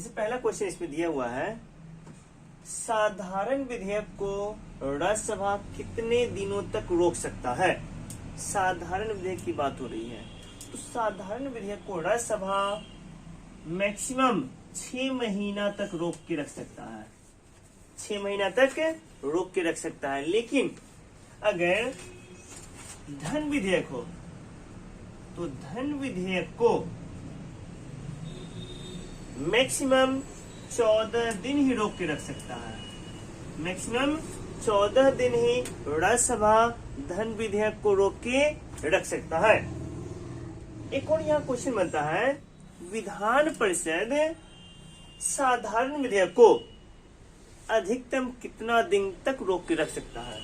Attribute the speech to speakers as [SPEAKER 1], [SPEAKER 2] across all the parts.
[SPEAKER 1] जैसे पहला क्वेश्चन इसमें दिया हुआ है, साधारण विधेयक को राज्यसभा कितने दिनों तक रोक सकता है। साधारण विधेयक की बात हो रही है, तो साधारण विधेयक को राज्यसभा मैक्सिमम 6 महीना तक रोक के रख सकता है। 6 महीना तक रोक के रख सकता है। लेकिन अगर धन विधेयक हो तो धन विधेयक को मैक्सिमम 14 दिन ही रोक के रख सकता है। मैक्सिमम 14 दिन ही राज्यसभा धन विधेयक को रोक के रख सकता है। एक और यहाँ क्वेश्चन बनता है, विधान परिषद साधारण विधेयक को अधिकतम कितना दिन तक रोक के रख सकता है।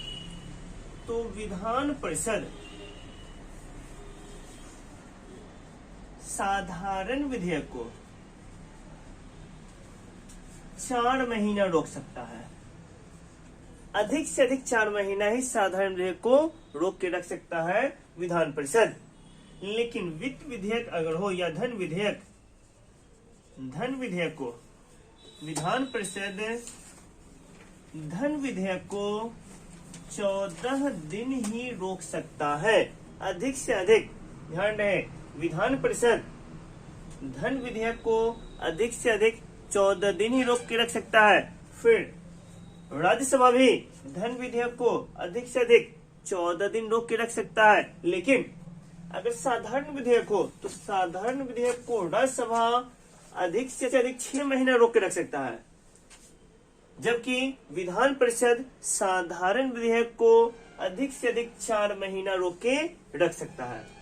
[SPEAKER 1] तो विधान परिषद साधारण विधेयक को 4 महीना रोक सकता है। अधिक से अधिक 4 महीना ही साधारण विधेयक को रोक के रख सकता है विधान परिषद। लेकिन वित्त विधेयक अगर हो या धन विधेयक को विधान परिषद धन विधेयक को 14 दिन ही रोक सकता है। अधिक से अधिक, ध्यान रहे, विधान परिषद धन विधेयक को अधिक से अधिक 14 दिन ही रोक के रख सकता है। फिर राज्यसभा भी धन विधेयक को अधिक से अधिक 14 दिन रोक के रख सकता है। लेकिन अगर साधारण विधेयक हो तो साधारण विधेयक को राज्यसभा अधिक से अधिक 6 महीना रोक के रख सकता है, जबकि विधान परिषद साधारण विधेयक को अधिक से अधिक 4 महीना रोक के रख सकता है।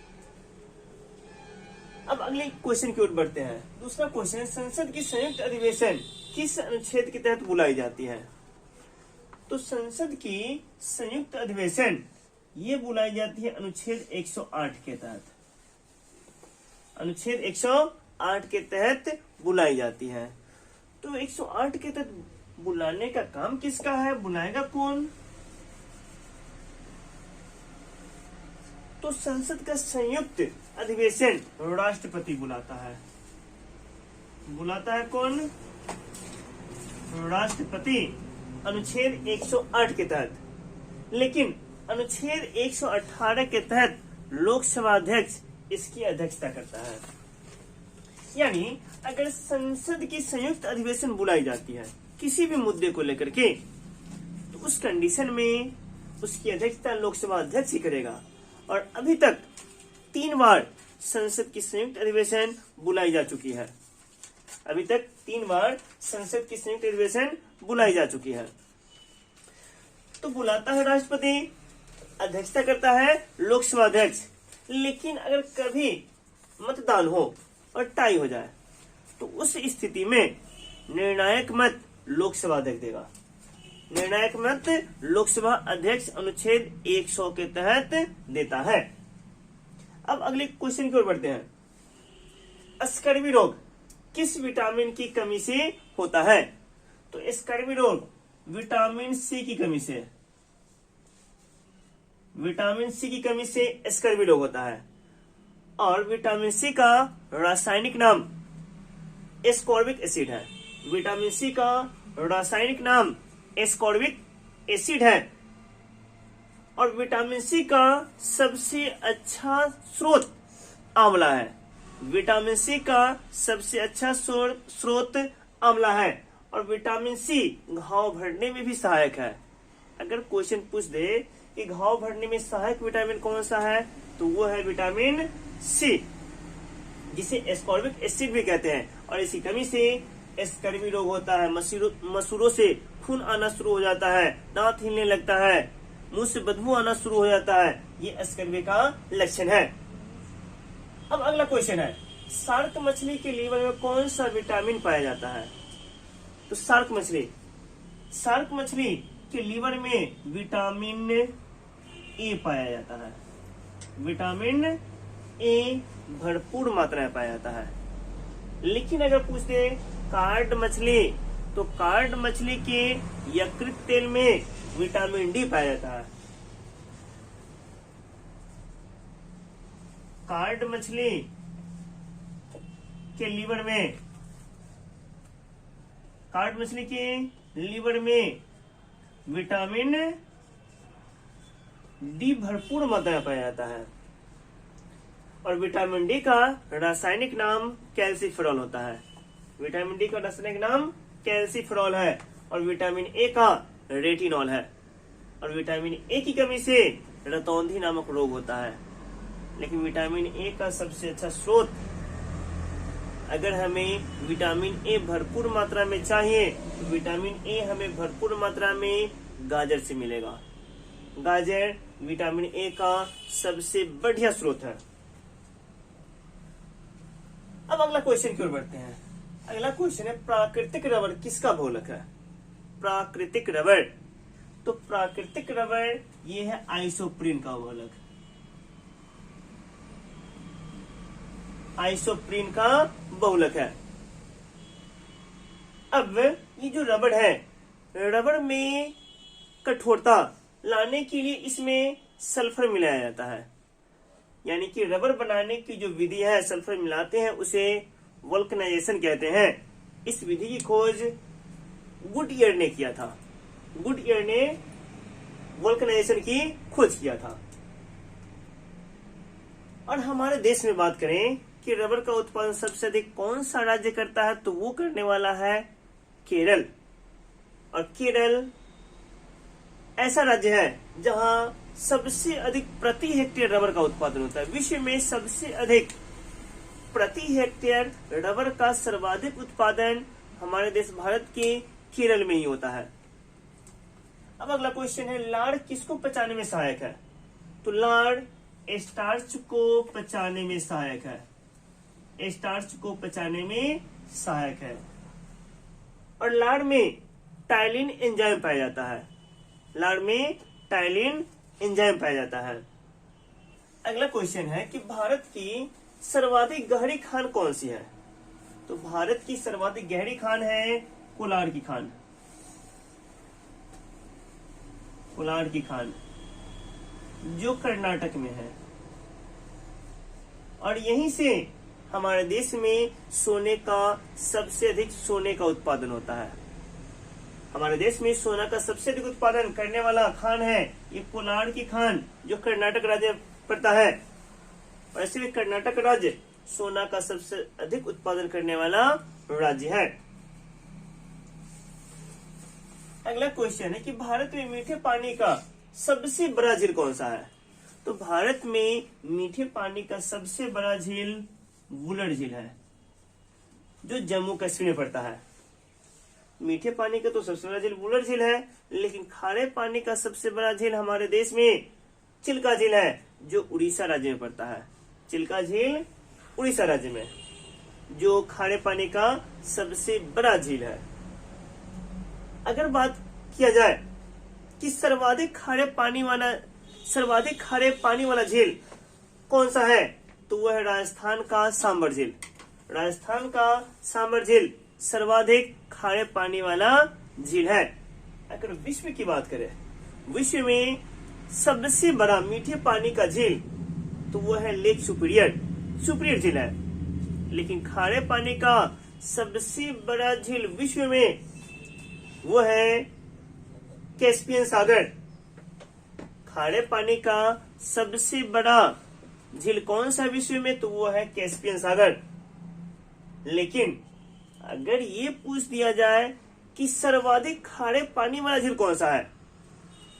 [SPEAKER 1] अब अगले क्वेश्चन की ओर बढ़ते हैं। दूसरा क्वेश्चन, संसद की संयुक्त अधिवेशन किस अनुच्छेद के तहत बुलाई जाती है। तो संसद की संयुक्त अधिवेशन ये बुलाई जाती है अनुच्छेद 108 के तहत। अनुच्छेद 108 के तहत बुलाई जाती है। तो 108 के तहत बुलाने का काम किसका है, बुलाएगा कौन। तो संसद का संयुक्त अधिवेशन राष्ट्रपति बुलाता है। बुलाता है कौन, राष्ट्रपति, अनुच्छेद 108 के तहत। लेकिन अनुच्छेद 118 के तहत लोकसभा अध्यक्ष इसकी अध्यक्षता करता है। यानी अगर संसद की संयुक्त अधिवेशन बुलाई जाती है किसी भी मुद्दे को लेकर के, तो उस कंडीशन में उसकी अध्यक्षता लोकसभा अध्यक्ष ही करेगा। और अभी तक 3 बार संसद की संयुक्त अधिवेशन बुलाई जा चुकी है। अभी तक 3 बार संसद की संयुक्त अधिवेशन बुलाई जा चुकी है। तो बुलाता है राष्ट्रपति, अध्यक्षता करता है लोकसभा अध्यक्ष। लेकिन अगर कभी मतदान हो और टाई हो जाए तो उस स्थिति में निर्णायक मत लोकसभा अध्यक्ष देगा। निर्णायक मत लोकसभा अध्यक्ष अनुच्छेद 100 के तहत देता है। अब अगले क्वेश्चन की ओर बढ़ते हैं। स्कर्वी रोग किस विटामिन की कमी से होता है। तो स्कर्वी रोग विटामिन सी की कमी से, विटामिन सी की कमी से स्कर्वी रोग होता है। और विटामिन सी का रासायनिक नाम एस्कॉर्बिक एसिड है। विटामिन सी का रासायनिक नाम एस्कॉर्बिक एसिड है। और विटामिन सी का सबसे अच्छा स्रोत आंवला है। विटामिन सी का सबसे अच्छा स्रोत आंवला है। और विटामिन सी घाव भरने में भी सहायक है। अगर क्वेश्चन पूछ दे कि घाव भरने में सहायक विटामिन कौन सा है, तो वो है विटामिन सी, जिसे एस्कॉर्बिक एसिड भी कहते हैं। और इसी कमी से स्कर्वी रोग होता है। मसूरों से खून आना शुरू हो जाता है, दांत हिलने लगता है, मुंह से बदबू आना शुरू हो जाता है। ये स्कर्वी का लक्षण है। अब अगला क्वेश्चन है, शार्क मछली के लीवर में कौन सा विटामिन पाया जाता है। तो शार्क मछली के लीवर में विटामिन ए पाया जाता है। विटामिन ए भरपूर मात्रा में पाया जाता है। लेकिन अगर पूछते कार्ड मछली, तो कार्ड मछली के यकृत तेल में विटामिन डी पाया जाता है। कार्ड मछली के लीवर में काट मछली के लीवर में विटामिन डी भरपूर मात्रा में पाया जाता है और विटामिन डी का रासायनिक नाम कैल्सीफेरॉल होता है। विटामिन डी का रासायनिक नाम कैल्सीफेरॉल है और विटामिन ए का रेटिनॉल है और विटामिन ए की कमी से रतौंधी नामक रोग होता है। लेकिन विटामिन ए का सबसे अच्छा स्रोत, अगर हमें विटामिन ए भरपूर मात्रा में चाहिए तो विटामिन ए हमें भरपूर मात्रा में गाजर से मिलेगा। गाजर विटामिन ए का सबसे बढ़िया स्रोत है। अब अगला क्वेश्चन की ओर बढ़ते हैं। अगला क्वेश्चन है प्राकृतिक रबर किसका बहुलक है? प्राकृतिक रबर, तो प्राकृतिक रबर ये है आइसोप्रीन का बहुलक। आइसोप्रीन का बहुलक है। अब ये जो रबर है, रबर में कठोरता लाने के लिए इसमें सल्फर मिलाया जाता है। यानी कि रबर बनाने की जो विधि है, सल्फर मिलाते हैं, उसे वल्कनाइजेशन कहते हैं। इस विधि की खोज गुडईयर ने किया था। गुडईयर ने वल्कनाइजेशन की खोज किया था। और हमारे देश में बात करें कि रबर का उत्पादन सबसे अधिक कौन सा राज्य करता है, तो वो करने वाला है केरल। और केरल ऐसा राज्य है जहां सबसे अधिक प्रति हेक्टेयर रबर का उत्पादन होता है। विश्व में सबसे अधिक प्रति हेक्टेयर रबर का सर्वाधिक उत्पादन हमारे देश भारत के केरल में ही होता है। अब अगला क्वेश्चन है, लाड़ किसको पचाने में सहायक है? तो लाड़ स्टार्च को पचाने में सहायक है। स्टार्च को पचाने में सहायक है और लाड़ में टाइलिन एंजाइम पाया जाता है। लाड़ में टाइलिन एंजाइम पाया जाता है। अगला क्वेश्चन है कि भारत की सर्वाधिक गहरी खान कौन सी है? तो भारत की सर्वाधिक गहरी खान है कोलार की खान। कोलार की खान जो कर्नाटक में है और यहीं से हमारे देश में सोने का सबसे अधिक सोने का उत्पादन होता है। हमारे देश में सोना का सबसे अधिक उत्पादन करने वाला खान है ये कोलार की खान, जो कर्नाटक राज्य पड़ता है। और ऐसे में कर्नाटक राज्य सोना का सबसे अधिक उत्पादन करने वाला राज्य है। अगला क्वेश्चन है कि भारत में मीठे पानी का सबसे बड़ा झील कौन सा है? तो भारत में मीठे पानी का सबसे बड़ा झील वुलर झील है, जो जम्मू कश्मीर में पड़ता है। मीठे पानी का तो सबसे बड़ा झील वुलर झील है, लेकिन खारे पानी का सबसे बड़ा झील हमारे देश में चिल्का झील है, जो उड़ीसा राज्य में पड़ता है। चिल्का झील उड़ीसा राज्य में, जो खारे पानी का सबसे बड़ा झील है। अगर बात किया जाए कि सर्वाधिक खारे पानी वाला झील कौन सा है, तो वह है राजस्थान का सांबर झील। राजस्थान का सांबर झील सर्वाधिक खारे पानी वाला झील है। अगर विश्व की बात करें, विश्व में सबसे बड़ा मीठे पानी का झील तो वह है लेक सुपीरियर झील है। लेकिन खारे पानी का सबसे बड़ा झील विश्व में वो है कैस्पियन सागर। खारे पानी का सबसे बड़ा झील कौन सा विश्व में, तो वो है कैस्पियन सागर। लेकिन अगर ये पूछ दिया जाए कि सर्वाधिक खारे पानी वाला झील कौन सा है,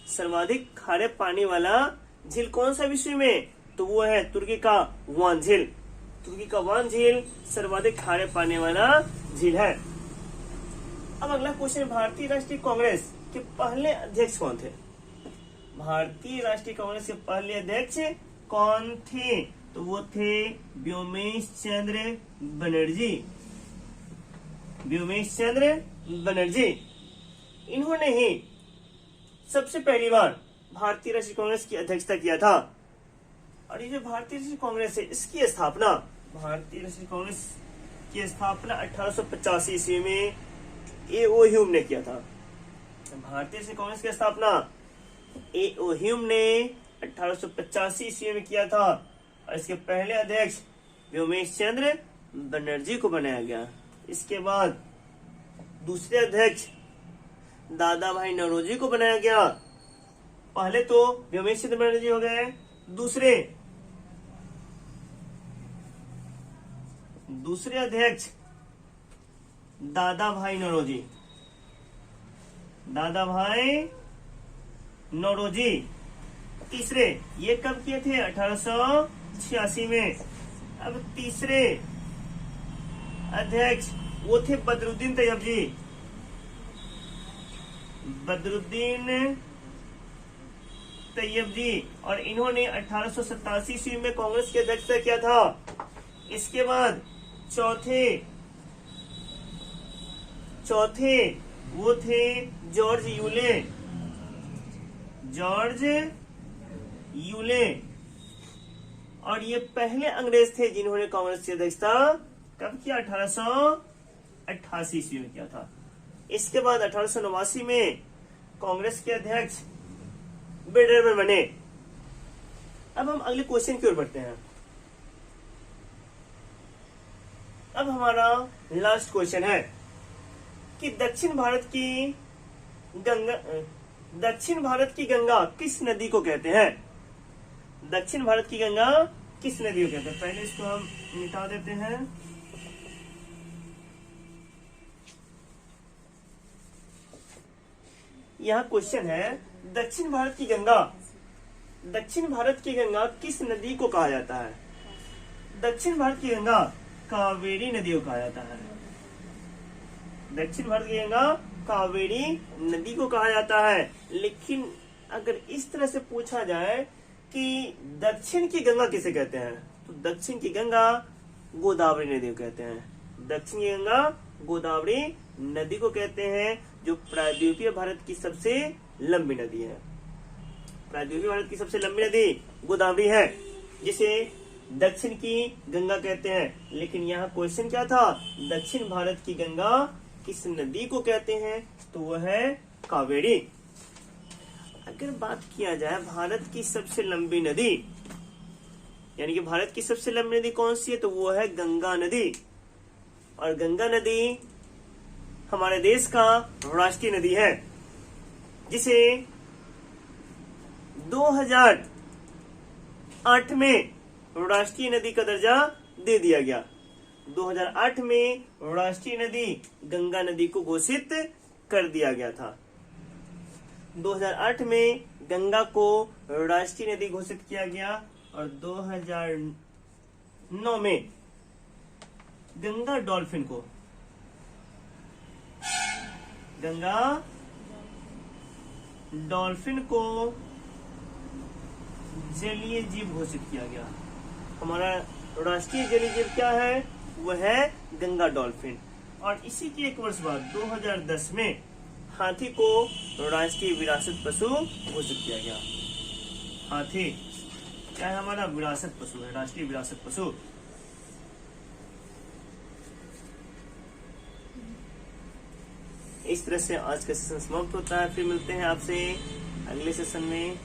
[SPEAKER 1] सर्वाधिक खारे पानी वाला झील कौन सा विश्व में, तो वो है तुर्की का वान झील। तुर्की का वान झील सर्वाधिक खारे पानी वाला झील है। अब अगला क्वेश्चन, भारतीय राष्ट्रीय कांग्रेस के पहले अध्यक्ष कौन थे? भारतीय राष्ट्रीय कांग्रेस के पहले अध्यक्ष कौन थे? तो वो थे व्योमेश चंद्र बनर्जी। व्योमेश चंद्र बनर्जी, इन्होंने ही सबसे पहली बार भारतीय राष्ट्रीय कांग्रेस की अध्यक्षता किया था। और ये जो भारतीय राष्ट्रीय कांग्रेस है, इसकी स्थापना, भारतीय राष्ट्रीय कांग्रेस की स्थापना 1885 ईस्वी में ए.ओ. ह्यूम ने किया था। भारतीय राष्ट्रीय कांग्रेस की स्थापना ए.ओ. ह्यूम ने 1885 ईस्वी में किया था और इसके पहले अध्यक्ष व्योमेश चंद्र बनर्जी को बनाया गया। इसके बाद दूसरे अध्यक्ष दादा भाई नौरोजी को बनाया गया। पहले तो व्योमेश चंद्र बनर्जी हो गए, दूसरे अध्यक्ष दादा भाई नौरोजी। तीसरे, ये कब किए थे? 1886 में। अब तीसरे अध्यक्ष वो थे बदरुद्दीन तैयब जी, और इन्होंने 1887 ईस्वी में कांग्रेस की अध्यक्षता किया था। इसके बाद चौथे वो थे जॉर्ज यूले, और ये पहले अंग्रेज थे जिन्होंने कांग्रेस की अध्यक्षता कब किया? 1888 ईस्वी में किया था। इसके बाद 1889 में कांग्रेस के अध्यक्ष बिडरमन बने। अब हम अगले क्वेश्चन की ओर बढ़ते हैं। अब हमारा लास्ट क्वेश्चन है कि दक्षिण भारत की गंगा किस नदी को कहते हैं? दक्षिण भारत की गंगा किस नदी को कहते हैं? पहले इसको हम मिटा देते हैं। यह क्वेश्चन है, दक्षिण भारत की गंगा किस नदी को कहा जाता है? दक्षिण भारत की गंगा कावेरी नदी को कहा जाता है। दक्षिण भारत की गंगा कावेरी नदी को कहा जाता है। लेकिन अगर इस तरह से पूछा जाए कि दक्षिण की गंगा किसे कहते हैं, तो दक्षिण की गंगा गोदावरी नदी को कहते हैं। दक्षिण की गंगा गोदावरी नदी को कहते हैं, जो प्रायद्वीपीय भारत की सबसे लंबी नदी है। प्रायद्वीपीय भारत की सबसे लंबी नदी गोदावरी है, जिसे दक्षिण की गंगा कहते हैं। लेकिन यहाँ क्वेश्चन क्या था? दक्षिण भारत की गंगा किस नदी को कहते हैं? तो वह है कावेरी। अगर बात किया जाए भारत की सबसे लंबी नदी, यानी कि भारत की सबसे लंबी नदी कौन सी है, तो वो है गंगा नदी। और गंगा नदी हमारे देश का राष्ट्रीय नदी है, जिसे 2008 में राष्ट्रीय नदी का दर्जा दे दिया गया। 2008 में राष्ट्रीय नदी गंगा नदी को घोषित कर दिया गया था। 2008 में गंगा को राष्ट्रीय नदी घोषित किया गया, और 2009 में गंगा डॉल्फिन को जलीय जीव घोषित किया गया। हमारा राष्ट्रीय जलीय जीव क्या है? वह है गंगा डॉल्फिन। और इसी के एक वर्ष बाद 2010 में हाथी को राष्ट्रीय विरासत पशु घोषित किया गया। हाथी क्या है? हमारा विरासत पशु है, राष्ट्रीय विरासत पशु। इस तरह से आज का सेशन समाप्त होता है। फिर मिलते हैं आपसे अगले सेशन में।